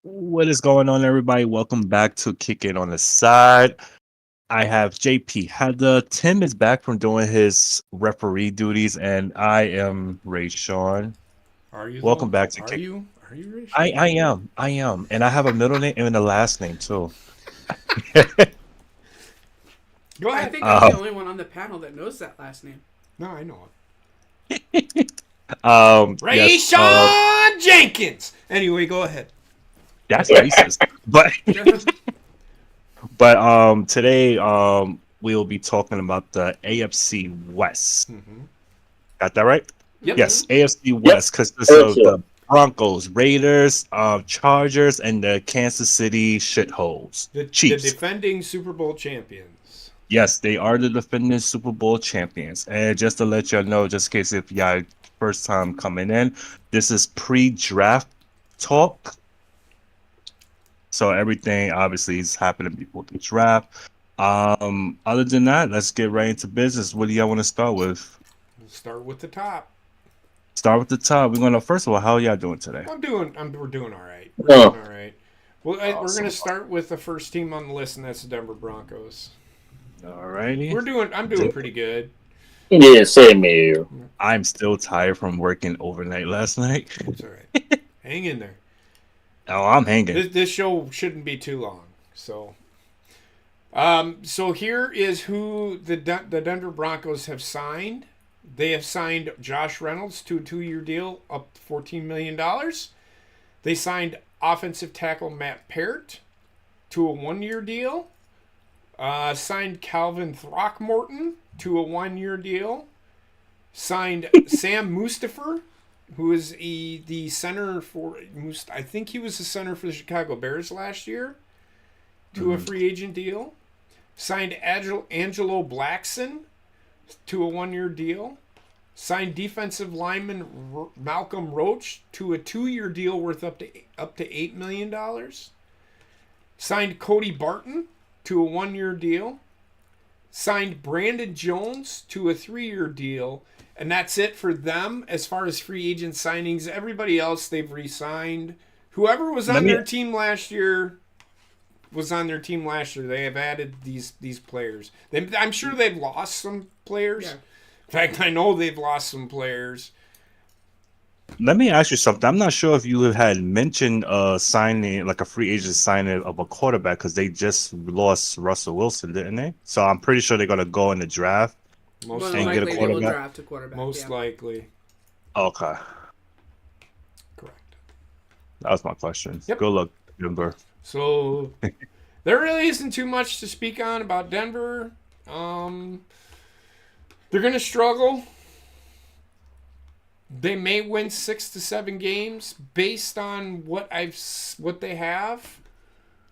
What is going on, everybody? Welcome back to Kick It on the Side. I have JP Heather. Tim is back from doing his referee duties, and I am Ray Sean. Are you Welcome though? back to Are Kick. you? Are you I, Rachel? I am. I am. And I have a middle name and a last name too. Go I ahead. think I'm the um, only one on the panel that knows that last name. No, I know it. yes, Rayshawn Jenkins. Anyway, go ahead. that's racist. But today we'll be talking about the AFC West. Mm-hmm. Got that right? Yep. Yes, AFC Yep. West consists AFC of the Broncos, Raiders, Chargers, and the Kansas City shitholes. The Chiefs. defending Super Bowl champions. Yes, they are the defending Super Bowl champions. And just to let y'all know, just in case if y'all first time coming in, this is pre-draft talk. So everything obviously is happening before the draft. Other than that, let's get right into business. What do y'all want to start with? We'll start with the top. Start with the top. We're gonna first of all, how y'all doing today? We're doing all right. We're Oh. doing all right. Well, we're Awesome. going to start with the first team on the list, and that's the Denver Broncos. Alrighty. I'm doing pretty good. Yeah, same here. I'm still tired from working overnight last night. It's all right. Hang in there. Oh, I'm hanging. This show shouldn't be too long. So here is who the Denver Broncos have signed. They have signed Josh Reynolds to a 2-year deal, up $14 million. They signed offensive tackle Matt Peart to a 1-year deal. Signed Calvin Throckmorton to a 1-year deal. Signed Sam Mustipher, who is the center for, I think he was the center for the Chicago Bears last year, to a free agent deal. Signed Angelo Blackson to a 1-year deal. Signed defensive lineman Malcolm Roach to a 2-year deal worth up to $8 million. Signed Cody Barton to a 1-year deal. Signed Brandon Jones to a 3-year deal. And that's it for them as far as free agent signings. Everybody else they've re-signed. Whoever was on their team last year was on their team last year. They have added these players. I'm sure they've lost some players. Yeah. In fact, I know they've lost some players. Let me ask you something. I'm not sure if you had mentioned signing, like a free agent signing of a quarterback, because they just lost Russell Wilson, didn't they? So I'm pretty sure they're gonna go in the draft. Most And get a likely they will quarterback? draft a quarterback. Most yeah. likely. Okay, Correct. that was my question. Yep. Good luck, Denver. So there really isn't too much to speak on about Denver. They're going to struggle. They may win 6 to 7 games based on what they have.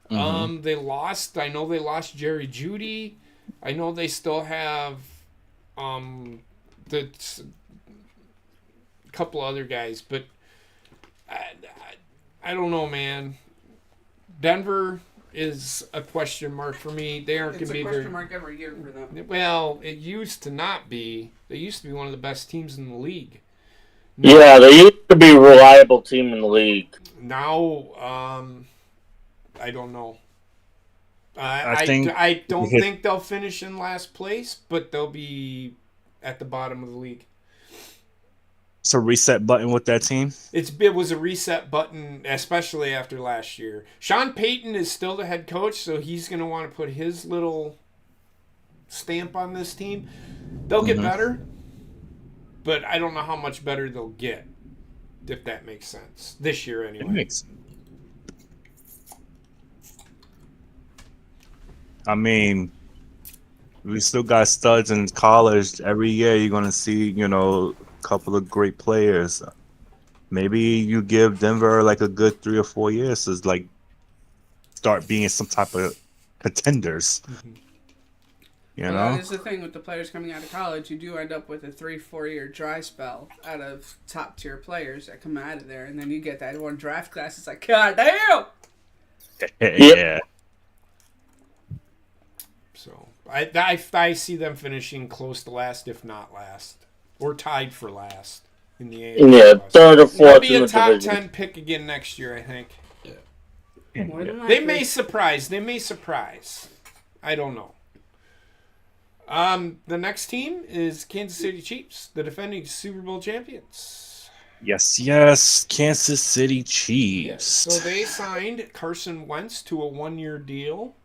They lost. I know they lost Jerry Jeudy. I know they still have the couple other guys, but I don't know, man. Denver is a question mark for me. They aren't going It's to be a question very. mark every year for them. Well, it used to not be. They used to be one of the best teams in the league. Yeah, they used to be a reliable team in the league. Now, I don't know. I I don't hit- think they'll finish in last place, but they'll be at the bottom of the league. It's a reset button with that team. It was a reset button, especially after last year. Sean Payton is still the head coach, so he's going to want to put his little stamp on this team. They'll get better, but I don't know how much better they'll get, if that makes sense. This year, It anyway. makes. I mean, we still got studs in college. Every year, you're gonna see, a couple of great players. Maybe you give Denver like a good 3 or 4 years to like start being some type of contenders. You Well, know, that is the thing with the players coming out of college. You do end up with a 3-4 year dry spell out of top tier players that come out of there, and then you get that one draft class. It's like, God damn! yeah. So I see them finishing close to last, if not last, or tied for last in the AFC Yeah, West. third or They'll fourth be in a the top division. 10 pick again next year, I think. More than They likely. may surprise. I don't know. The next team is Kansas City Chiefs, the defending Super Bowl champions. Yes. Kansas City Chiefs. Yes. So they signed Carson Wentz to a 1-year deal.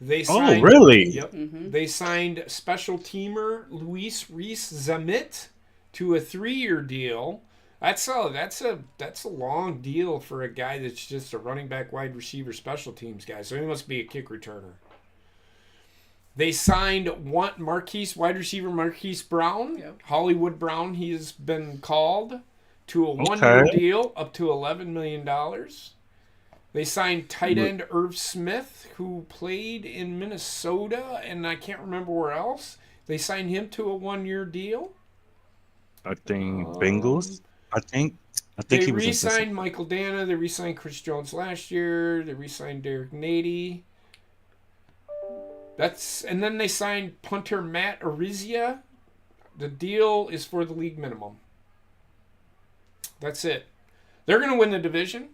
They signed, really? Yep. They signed special teamer Luis Reese-Zammit to a 3-year deal. That's a long deal for a guy that's just a running back, wide receiver, special teams guy. So he must be a kick returner. They signed wide receiver Marquise Brown, Yep. Hollywood Brown. He has been called to a 1-year Okay. deal up to $11 million. They signed tight end Irv Smith, who played in Minnesota, and I can't remember where else. They signed him to a 1-year deal. I think Bengals. I think They he was in re-signed Michael Dana. They re-signed Chris Jones last year. They re-signed Derek Nady. And then they signed punter Matt Arizia. The deal is for the league minimum. That's it. They're going to win the division.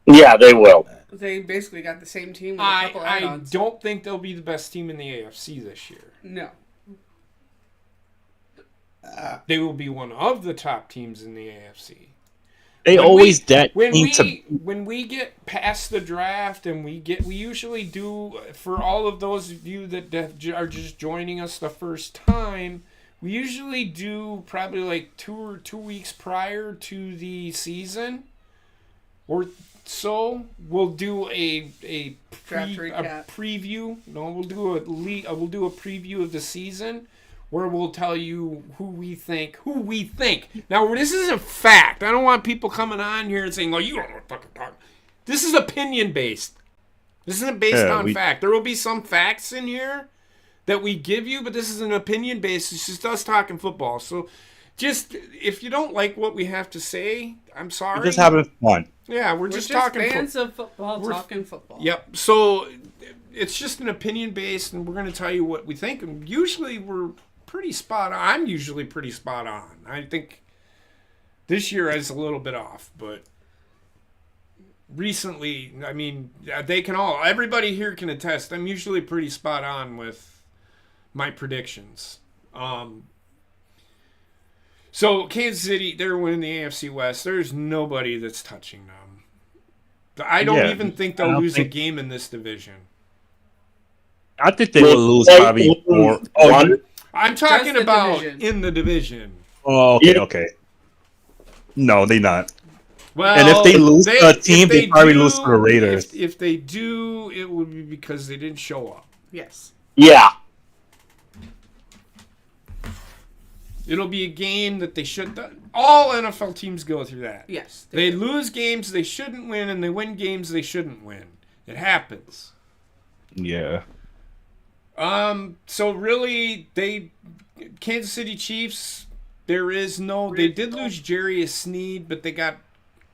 Yeah, they will. They basically got the same team with a couple I add-ons. don't think they'll be the best team in the AFC this year. No. They will be one of the top teams in the AFC. They When always we- that when need we to. when we get past the draft and we usually do, for all of those of you that are just joining us the first time, we usually do probably like 2 weeks prior to the season or so. We'll do a Draft recap. preview. No, we'll do we'll do a preview of the season where we'll tell you who we think. Now, this is a fact. I don't want people coming on here and saying, "Oh, you don't know what fucking talk." This is opinion based. This isn't based on fact. There will be some facts in here that we give you, but this is an opinion based. It's just us talking football. So, just if you don't like what we have to say, I'm sorry. We're just having fun. Yeah, we're We're just just talking fans of football We're- talking football. Yep. So it's just an opinion based, and we're going to tell you what we think. And usually we're pretty spot on. I'm usually pretty spot on. I think this year is a little bit off, but recently, I mean, everybody here can attest. I'm usually pretty spot on with my predictions. So Kansas City, they're winning the AFC West. There's nobody that's touching them. I don't Yeah, even think I they'll don't lose a think- game in this division. I think they will lose probably more. One. I'm talking the about division. in the division. Oh, okay, Yeah. okay. No, they not. Well, And if they lose a if team, they probably lose to the Raiders. If they do, it would be because they didn't show up. Yes. Yeah. It'll be a game that they should. All NFL teams go through that. Yes. They lose games they shouldn't win, and they win games they shouldn't win. It happens. Yeah. So really, Kansas City Chiefs. They did lose Jarius Sneed, but they got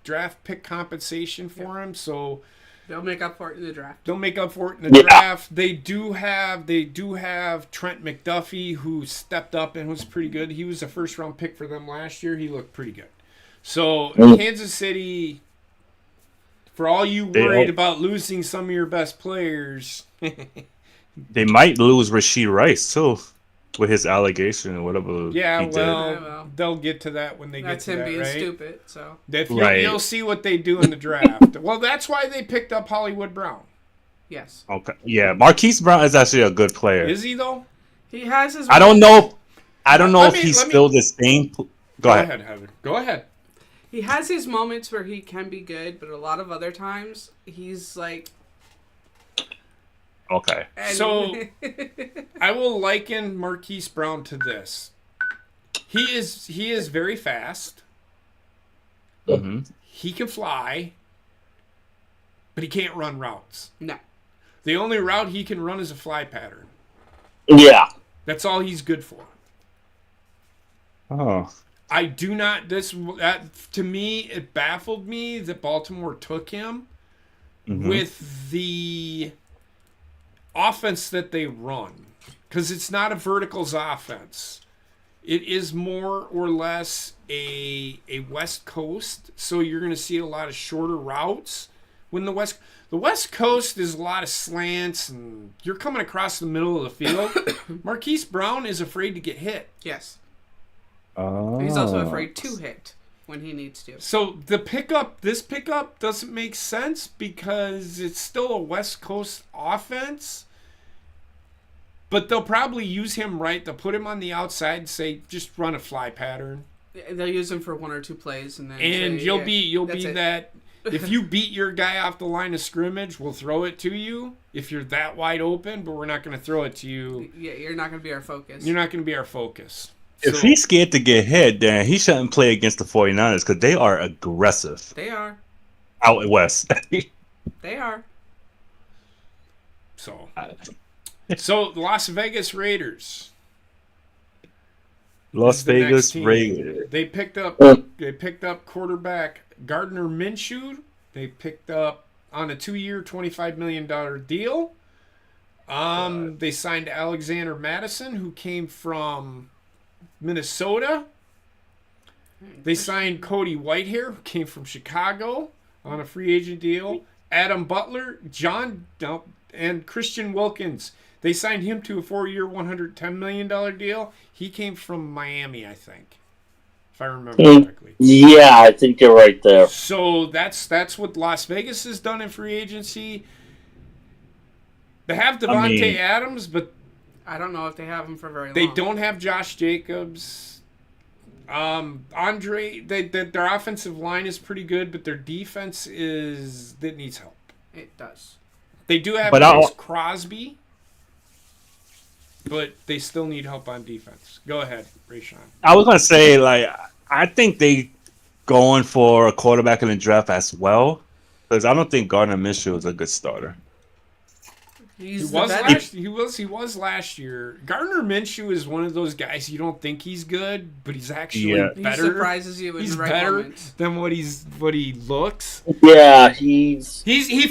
draft pick compensation for him, so They'll make up for it in the draft. they'll make up for it in the Yeah. draft. They do have Trent McDuffie, who stepped up and was pretty good. He was a first round pick for them last year. He looked pretty good. So Kansas City, for all you worried about losing some of your best players, They might lose Rashid Rice too, with his allegation or whatever. yeah, he did. well, they'll get to that when they That's get to him that, being right? stupid. So Right. You'll see what they do in the draft. Well, that's why they picked up Hollywood Brown. yes, Okay. Yeah, Marquise Brown is actually a good player. Is he though? he has his. I don't know. I don't know Let if me- he's let me- still the same. Go ahead. Heather. Go ahead. He has his moments where he can be good, but a lot of other times he's like. Okay. So- I will liken Marquise Brown to this. He is very fast. hmm He can fly, but he can't run routes. no. The only route he can run is a fly pattern. Yeah. That's all he's good for. Oh. I do not. To me, it baffled me that Baltimore took him Mhm. with the offense that they run, because it's not a verticals offense. It is more or less a West Coast, so you're going to see a lot of shorter routes. when the West Coast is a lot of slants and you're coming across the middle of the field. Marquise Brown is afraid to get hit. Yes. Oh. He's also afraid to hit when he needs to. So this pickup doesn't make sense because it's still a West Coast offense. But they'll probably use him right. They'll put him on the outside and say, just run a fly pattern. They'll use him for 1 or 2 plays, and then And say, you'll yeah, be that. If you beat your guy off the line of scrimmage, we'll throw it to you. If you're that wide open, but we're not going to throw it to you. Yeah, you're not going to be our focus. You're not going to be our focus. If he's scared to get hit, then he shouldn't play against the 49ers because they are aggressive They are. out west. They are. So the Las Vegas Raiders. Las is the next Vegas team. Raiders. They picked up quarterback Gardner Minshew. They picked up on a 2-year, $25 million deal. They signed Alexander Madison, who came from Minnesota. They signed Cody Whitehair, who came from Chicago, on a free agent deal. Adam Butler, and Christian Wilkins. They signed him to a 4-year, $110 million deal. He came from Miami, I think, if I remember correctly. Yeah, I think you're right there. So that's what Las Vegas has done in free agency. They have Devontae Adams, but I don't know if they have him for very long. they don't have Josh Jacobs. Andre, their offensive line is pretty good, but their defense that needs help. It does. They do have But Crosby, but they still need help on defense. Go ahead, Rayshawn. I was gonna say, I think they going for a quarterback in the draft as well, because I don't think Gardner Minshew is a good starter. He was last year. Gardner Minshew is one of those guys you don't think he's good, but he's actually better. He surprises you in the right better moments. than what he looks. Yeah, he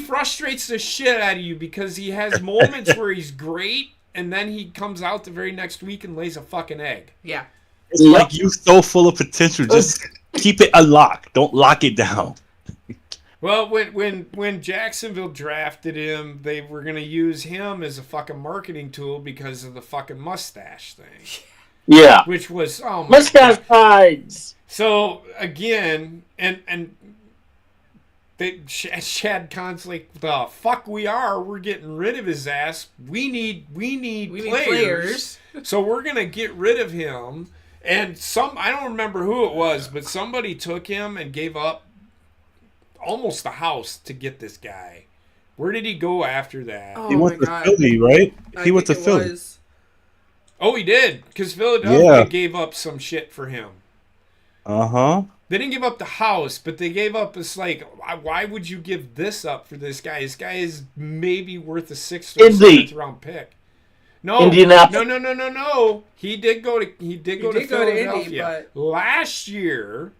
frustrates the shit out of you because he has moments where he's great, and then he comes out the very next week and lays a fucking egg. Yeah. It's like you so full of potential. Just keep it a lock. Don't lock it down. Well, when Jacksonville drafted him, they were going to use him as a fucking marketing tool because of the fucking mustache thing. Yeah. Which was, oh my mustache God. hides. So, again, and Chad Kahn's like, the fuck we are. We're getting rid of his ass. We need players. So we're going to get rid of him. And I don't remember who it was, but somebody took him and gave up almost a house to get this guy. Where did he go after that? He went to Philly, right? He went to Philly. Oh, he did, because Philadelphia gave up some shit for him. They didn't give up the house, but they gave up this, why would you give this up for this guy? This guy is maybe worth a 6th or 7th round pick. No, no. He did go to Philadelphia. Indy, but last year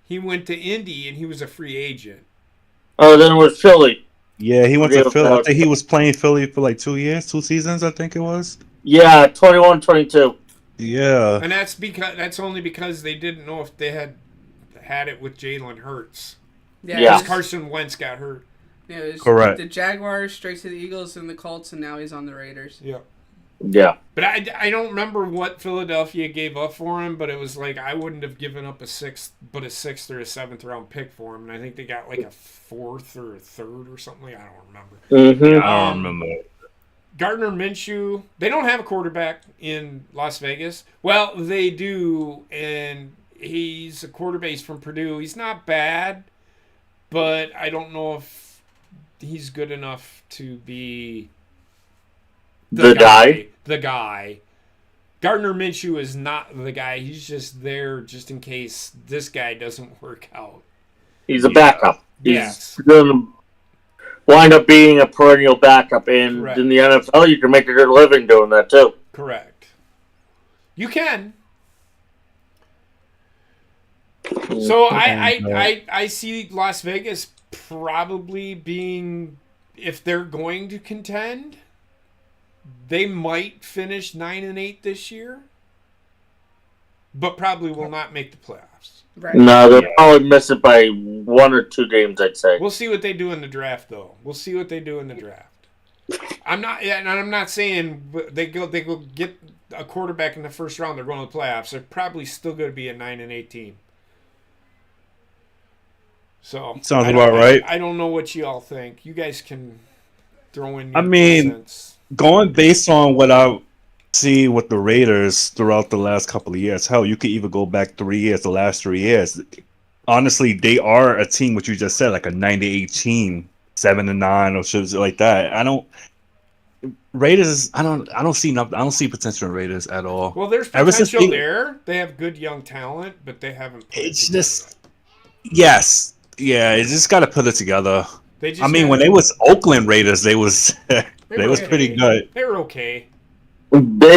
he went to Indy and he was a free agent. Oh, then it was Philly. Yeah, he went to Philly. I think he was playing Philly for 2 seasons, I think it was. Yeah, 21-22. Yeah. And that's only because they didn't know if they had it with Jalen Hurts. Yeah. Because Carson Wentz got hurt. Yeah, it was correct. The Jaguars, straight to the Eagles and the Colts, and now he's on the Raiders. Yeah. Yeah. But I don't remember what Philadelphia gave up for him, but it was I wouldn't have given up a 6th or a 7th round pick for him. And I think they got a 4th or a 3rd or something. I don't remember. Mm-hmm. I don't remember. Gardner Minshew, they don't have a quarterback in Las Vegas. Well, they do, and he's a quarterback. He's from Purdue. He's not bad, but I don't know if he's good enough to be the guy. Gardner Minshew is not the guy. He's just there just in case this guy doesn't work out. He's a backup. Yes. He's going to wind up being a perennial backup. And Correct. in the NFL, you can make a good living doing that, too. Correct. You can. So I see Las Vegas probably being, if they're going to contend, they might finish 9-8 this year. but probably will not make the playoffs. Right. No, they'll probably miss it by 1 or 2 games, I'd say. We'll see what they do in the draft, though. I'm not saying they go get a quarterback in the first round. They're going to the playoffs. They're probably still going to be a 9-8 team. So Sounds about right. I don't know what you all think. You guys can throw in. I Your mean, cents. going based on what I see with the Raiders throughout the last couple of years, hell, you could even go back 3 years, the last 3 years. Honestly, they are a team, what you just said, like a 98 team, 7-9 or shit like that. I don't see nothing. I don't see potential in Raiders at all. Well, there's Ever since potential there. They have good young talent, but they haven't. Put It's it together. just yes, yeah. You just got to put it together. They just I mean, had- when they was Oakland Raiders, they was they was pretty good. They were okay. They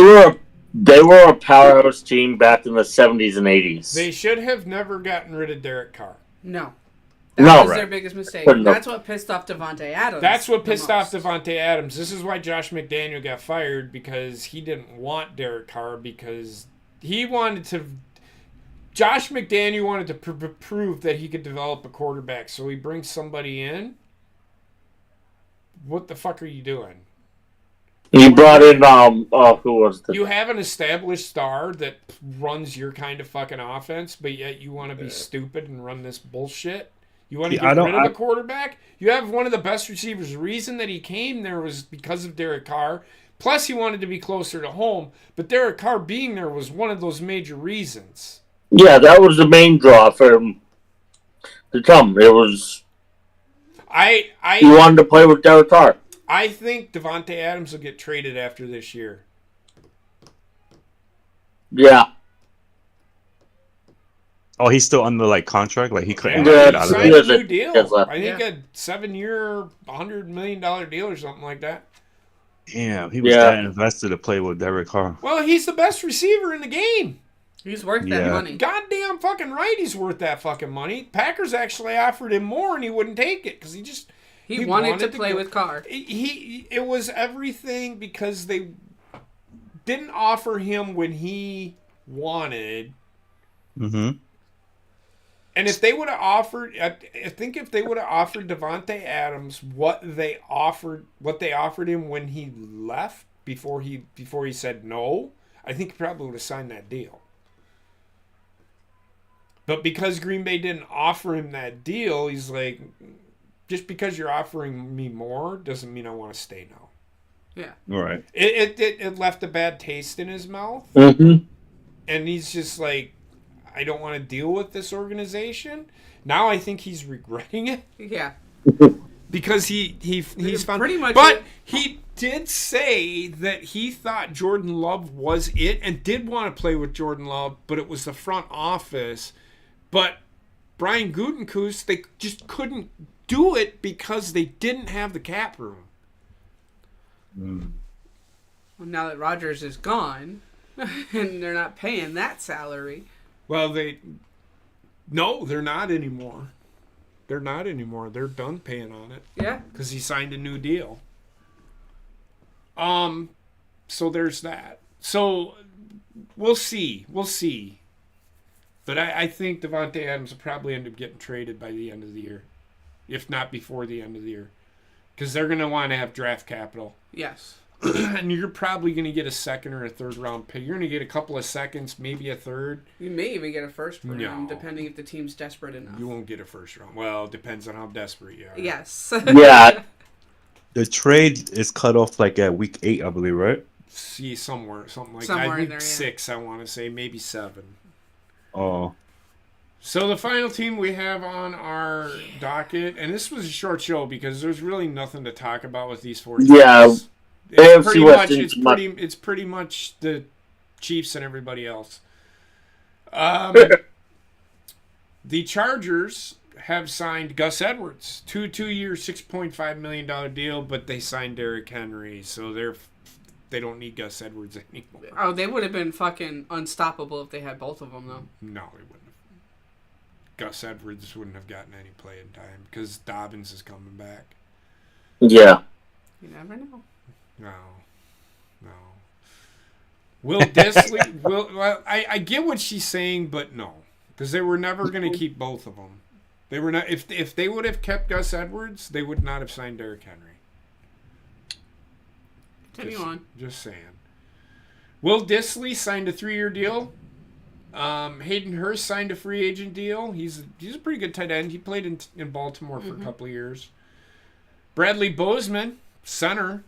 were a powerhouse team back in the 70s and 80s. They should have never gotten rid of Derek Carr. No. No, That was right. their biggest mistake. Couldn't have. That's what pissed off Devontae Adams. That's what the pissed off most. Devontae Adams. This is why Josh McDaniel got fired, because he didn't want Derek Carr, because he wanted to. Josh McDaniel wanted to prove that he could develop a quarterback, so he brings somebody in. What the fuck are you doing? He brought in who was the You have an established star that runs your kind of fucking offense, but yet you want to be stupid and run this bullshit. You want to See, I get rid don't- of a quarterback? You have one of the best receivers. The reason that he came there was because of Derek Carr. Plus, he wanted to be closer to home. But Derek Carr being there was one of those major reasons. Yeah, that was the main draw for him to come. It was he I wanted to play with Derek Carr. I think Devontae Adams will get traded after this year. Yeah. Oh, he's still under like contract, like he couldn't Yeah, get out of signed it. a new deal. Yes, I think a 7-year, $100 million deal or something like that. Damn, he was Yeah. that invested to play with Derek Carr. Well, he's the best receiver in the game. He's worth Yeah. that money. Goddamn fucking right, he's worth that fucking money. Packers actually offered him more, and he wouldn't take it because He wanted to play go- with Carr. It was everything because they didn't offer him when he wanted. Mm-hmm. And if they would have offered, I think if they would have offered Devontae Adams what they offered him when he left before he said no, I think he probably would have signed that deal. But because Green Bay didn't offer him that deal, he's like, just because you're offering me more doesn't mean I want to stay now. Yeah. All right. It left a bad taste in his mouth, Mm-hmm. and he's just like, I don't want to deal with this organization. Now I think he's regretting it Yeah. because he's found Pretty much But it. he did say that he thought Jordan Love was it and did want to play with Jordan Love, but it was the front office. But Brian Gutekunst, they just couldn't do it because they didn't have the cap room. Well, now that Rodgers is gone, and they're not paying that salary. Well, they're not anymore. They're not anymore. They're done paying on it Yeah. because he signed a new deal. So there's that. So we'll see. But I think Devontae Adams will probably end up getting traded by the end of the year, if not before the end of the year, because they're going to want to have draft capital. Yes. And you're probably going to get a second or a third round pick. You're going to get a couple of seconds, maybe a third. You may even get a first round, No. depending if the team's desperate enough. You won't get a first round. Well, it depends on how desperate you are. Yes. Yeah. The trade is cut off like at week 8, I believe, right? See, something like Somewhere that. I in think there, yeah. 6, I want to say, maybe 7. Oh, So the final team we have on our docket, and this was a short show because there's really nothing to talk about with these 4 teams. Yeah. It's AFC pretty West much is much- it's pretty much the Chiefs and everybody else. The Chargers have signed Gus Edwards, two-year, $6.5 million deal, but they signed Derrick Henry, so they don't need Gus Edwards anymore. Oh, they would have been fucking unstoppable if they had both of them, though. No, they wouldn't have. Gus Edwards wouldn't have gotten any playing time because Dobbins is coming back. Yeah. You never know. No. Will Disley? Well, I get what she's saying, but no, because they were never going to keep both of them. They were not. If they would have kept Gus Edwards, they would not have signed Derrick Henry. Continue on. Just saying. Will Disley signed a 3-year deal. Hayden Hurst signed a free agent deal. He's a pretty good tight end. He played in Baltimore for a couple of years. Bradley Bozeman, center,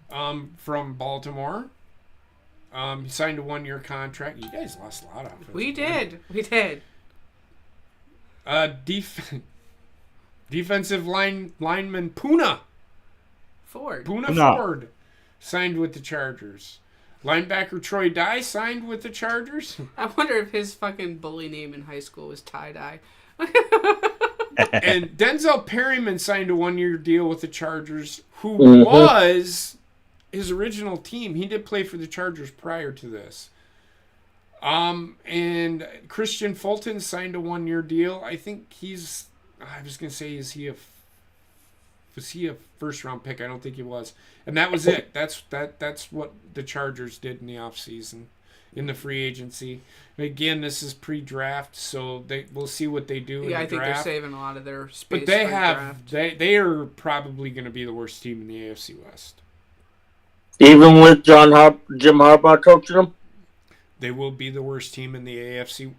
from Baltimore. He signed a 1-year contract. You guys lost a lot of it. We did. Defensive lineman Puna Ford signed with the Chargers. Linebacker Troy Dye signed with the Chargers. I wonder if his fucking bully name in high school was tie-dye. And Denzel Perryman signed a 1-year deal with the Chargers, who was his original team. He did play for the Chargers prior to this. And Christian Fulton signed a 1-year deal. I think I was going to say, was he a first-round pick? I don't think he was. And that was it. That's what the Chargers did in the offseason, in the free agency. Again, this is pre-draft, so we'll see what they do in the draft. Yeah, I think they're saving a lot of their space. But draft. they are probably going to be the worst team in the AFC West. Even with Jim Harbaugh coaching them? They will be the worst team in the AFC.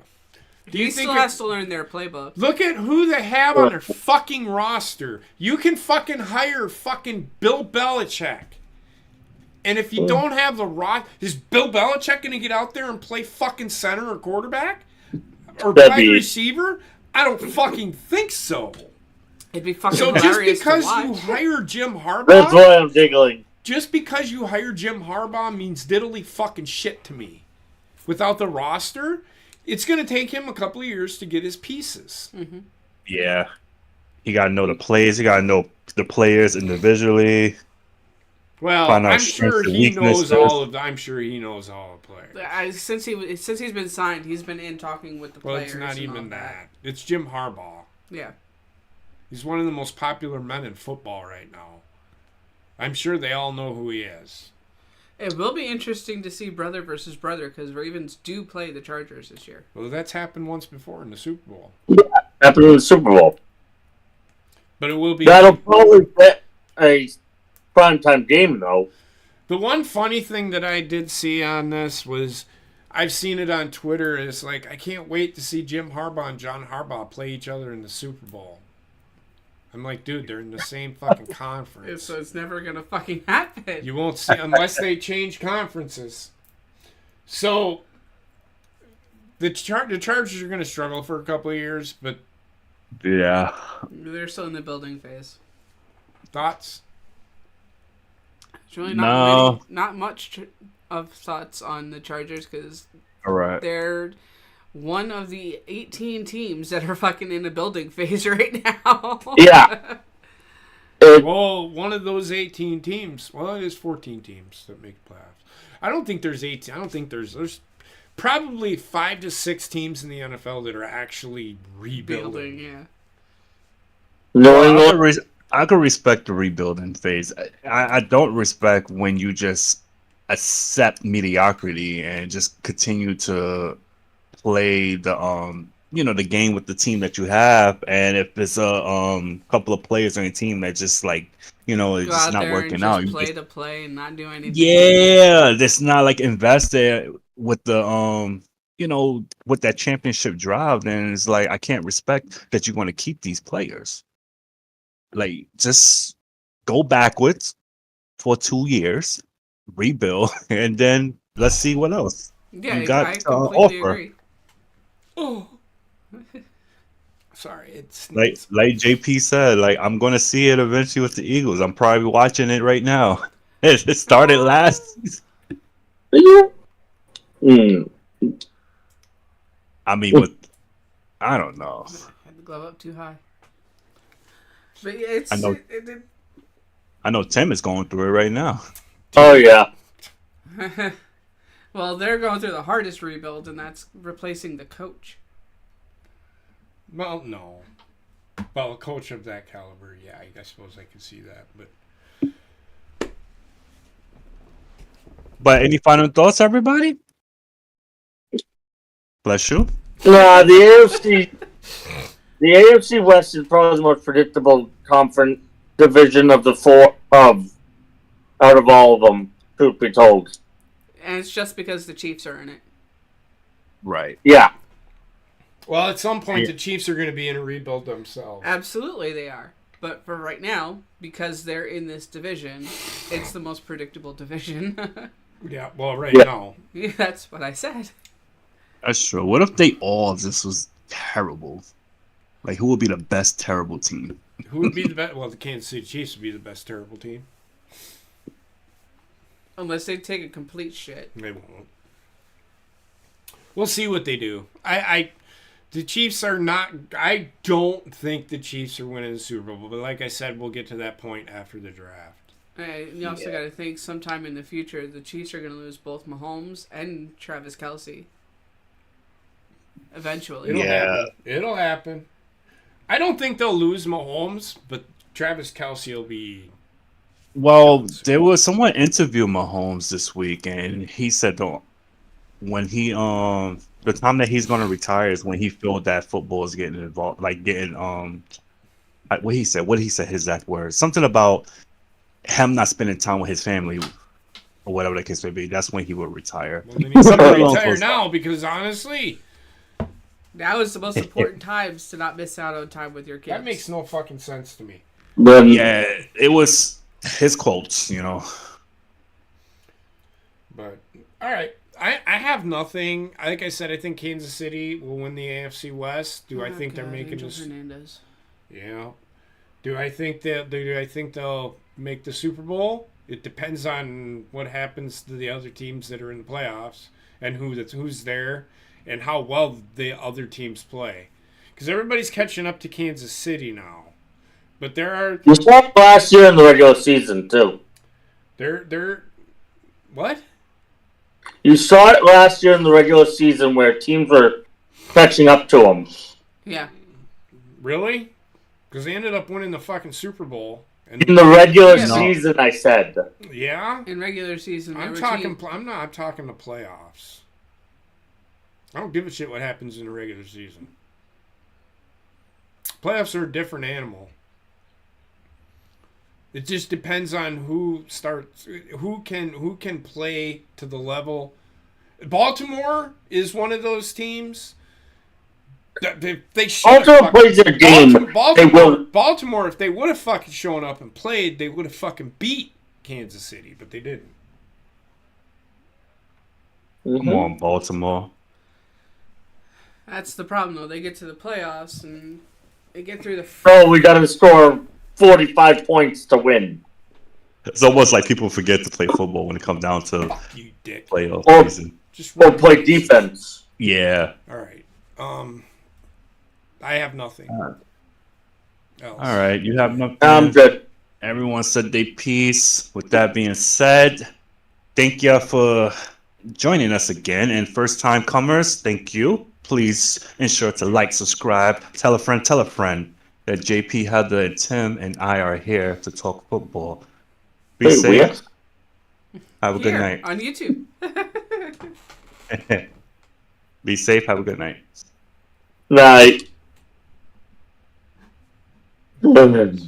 He still has to learn their playbook. Look at who they have on their fucking roster. You can fucking hire fucking Bill Belichick. And if you don't have the is Bill Belichick going to get out there and play fucking center or quarterback? Or wide receiver? I don't fucking think so. It'd be fucking so hilarious just because to watch. you hire Jim Harbaugh... That's why I'm giggling. Just because you hire Jim Harbaugh means diddly fucking shit to me. Without the roster... It's going to take him a couple of years to get his pieces. Mm-hmm. Yeah. He got to know the plays. He got to know the players individually. Well, I'm sure he knows all of the players. Since he's been signed, he's been in talking with the players. Well, it's not even that. It's Jim Harbaugh. Yeah. He's one of the most popular men in football right now. I'm sure they all know who he is. It will be interesting to see brother versus brother because Ravens do play the Chargers this year. Well, that's happened once before in the Super Bowl. Yeah, happened in the Super Bowl. But it will be... That'll probably be a primetime game, though. The one funny thing that I did see on this was... I've seen it on Twitter. It's like, I can't wait to see Jim Harbaugh and John Harbaugh play each other in the Super Bowl. I'm like, dude, they're in the same fucking conference. So it's never going to fucking happen. You won't see unless they change conferences. So the Chargers are going to struggle for a couple of years, but... Yeah. They're still in the building phase. Thoughts? It's really not much of thoughts on the Chargers because they're one of the 18 teams that are fucking in the building phase right now. Yeah. Well, one of those 18 teams. Well, it is 14 teams that make playoffs. I don't think there's 18. I don't think there's probably 5 to 6 teams in the NFL that are actually rebuilding. Yeah. No, I could respect the rebuilding phase. I don't respect when you just accept mediocrity and just continue to play the the game with the team that you have, and if it's a couple of players on your team that just like it's just not working out, you play the play and not do anything. Yeah, it's not like invested with the with that championship drive. Then it's like I can't respect that you're going to keep these players. Like just go backwards for 2 years, rebuild, and then let's see what else you got I to completely offer. agree. Oh, sorry, it's like JP said. Like I'm gonna see it eventually with the Eagles. I'm probably watching it right now. It started last season. I mean, I don't know. Had the glove up too high. But yeah, it's I know Tim is going through it right now. Oh yeah. Well, they're going through the hardest rebuild, and that's replacing the coach. Well, no. Well, a coach of that caliber, yeah, I suppose I could see that. But But any final thoughts, everybody? Bless you. Nah, the AFC West is probably the most predictable conference division of the four of out of all of them. Truth be told, And it's just because the Chiefs are in it. Right. yeah. Well, at some point, the Chiefs are going to be in a rebuild themselves. Absolutely, they are. But for right now, because they're in this division, it's the most predictable division. Yeah, well, now. Yeah, that's what I said. That's true. What if they all just was terrible? Like, who would be the best terrible team? Who would be the best? Well, the Kansas City Chiefs would be the best terrible team. Unless they take a complete shit. They won't. We'll see what they do. The Chiefs are not. I don't think the Chiefs are winning the Super Bowl. But like I said, we'll get to that point after the draft. You also got to think sometime in the future, the Chiefs are going to lose both Mahomes and Travis Kelce. Eventually. It'll happen. I don't think they'll lose Mahomes, but Travis Kelce will be. Well, there was someone interviewed Mahomes this week, and he said when he the time that he's going to retire is when he felt that football is getting involved, like getting what he said his exact words, something about him not spending time with his family or whatever the case may be. That's when he will retire. Well, then he's going to retire now because honestly, now is the most important times to not miss out on time with your kids. That makes no fucking sense to me. Yeah, it was his quotes, you know. But all right, I have nothing. Like I said, I think Kansas City will win the AFC West. I think they're making Angel this? Hernandez. Yeah. Do I think they'll make the Super Bowl? It depends on what happens to the other teams that are in the playoffs and who's there and how well the other teams play. Because everybody's catching up to Kansas City now. But there are... You saw it last year in the regular season, too. They're... What? You saw it last year in the regular season where teams were catching up to them. Yeah. Really? Because they ended up winning the fucking Super Bowl. And in the regular season, I said. Yeah? In regular season, I'm talking the playoffs. I don't give a shit what happens in the regular season. Playoffs are a different animal. It just depends on who can play to the level. Baltimore is one of those teams. They should Baltimore plays their game. Baltimore, if they would have fucking shown up and played, they would have fucking beat Kansas City, but they didn't. Come on, Baltimore. That's the problem, though. They get to the playoffs and they get through the. Oh, we got to score 45 points to win. It's almost like people forget to play football when it comes down to playoff season. Or play defense. Yeah. All right. I have nothing. All right. You have nothing. I'm good. Everyone said their piece. With that being said, thank you for joining us again. And first time comers, thank you. Please ensure to like, subscribe, tell a friend that JP, Heather, and Tim and I are here to talk football. Be safe. Have a good night. On YouTube. Be safe. Have a good night. Night. It's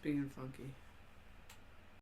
being funky.